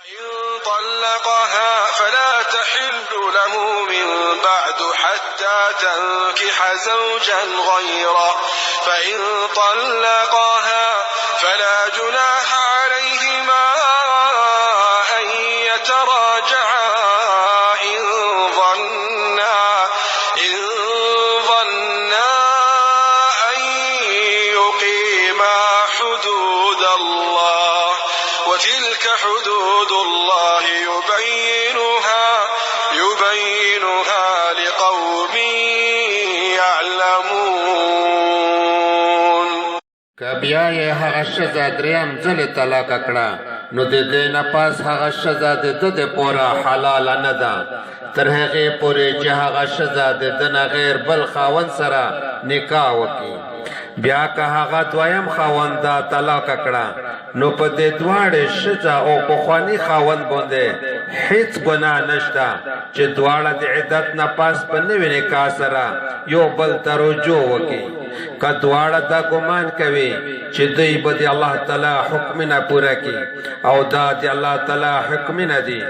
إن طلقها فلا تحل له من بعد حتى تنكح زوجا غيره فإن طلقها فلا جناح عليهما أن يتراجعا إن ظنا أن يقيما حدود الله وتلك حدود الله يبينها لقوم يعلمون. کبیا یې هغه ښځه دریم ځلې طلاق کړه نو د دې نه پس هغه ښځه د ده د پوره حلاله نه ده تر هغې پورې چې هغه ښځه د ده نه غیر بل خاوند سره نکاح وکړي. بیا که هغه دویم خاوند دا طلاق کړه نو په دې دواړې ښځه او پخواني خاوند باندې هیڅ ګناه نشته چې دواړه د عدت نه پس په نوي نکاح سره یو بل ته رجوع وکړي. که دواړه دا ګمان کوي چې دوی به د الله تعالی حکمونه پوره کړي او دا د الله تعالی حکمونه دي،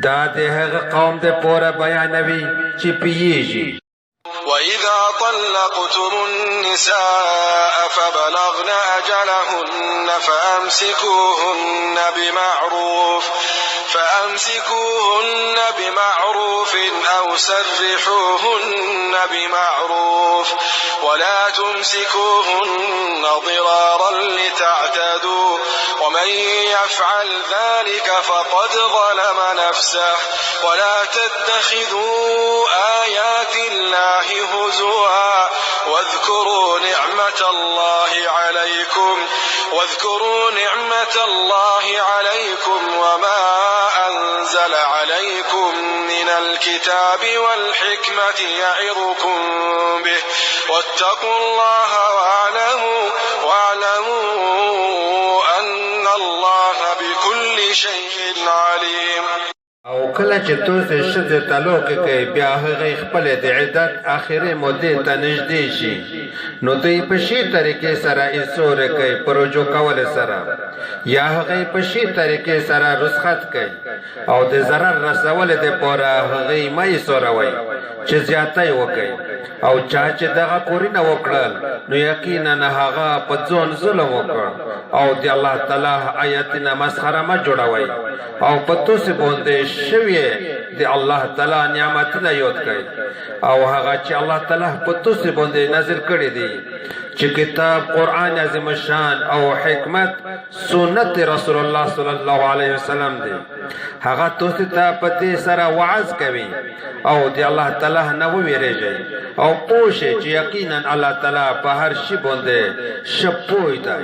دا د هغه قوم د پوره بیانوي چې پوهیږي. وإذا طلقتم النساء فبلغن أجلهن فأمسكوهن بمعروف أو سرحوهن بمعروف ولا تمسكوهن ضرارا لتعتدوا ومن يفعل ذلك فقد ظلم نفسه ولا تتخذوا آيات الله هزوا واذكروا نعمة الله عليكم وما أنزل عليكم من الكتاب والحكمة يعظكم به واتقوا الله واعلموا أن الله بكل شيء عليم. او کله چې تاسو ښځې طلاق کوي بیا هغې خپلې د عدت آخري مودې ته نږدې شي نو دوی په شي طریقې سره ایسورې کوي په رجوع کولو سره یا هغې په شي طریقې سره رخصت کوي او د ضرر رسولو دپاره هغې مه ایسوروئ چې زیاتی وکړي او چا چې دغه کورونه وکړل نو یقینا هغه په ځان ظلم وکړ او د الله تعالی آیتونه مسخره مه جوړوئ او په تاسو باندې شوی د الله تعالی نعمتونه یاد کړئ او هغه چې الله تعالی په تاسو باندې نازل کړي دي چې کتاب قرآن عظیم الشان او حکمت سنت رسول الله صلی الله علیه وسلم دی هغه تاسو ته په دې سره وعظ کوي او د الله تعالی نه وویریږئ او پوه شئ چې یقینا الله تعالی په هر شي باندې ښه پوه دی.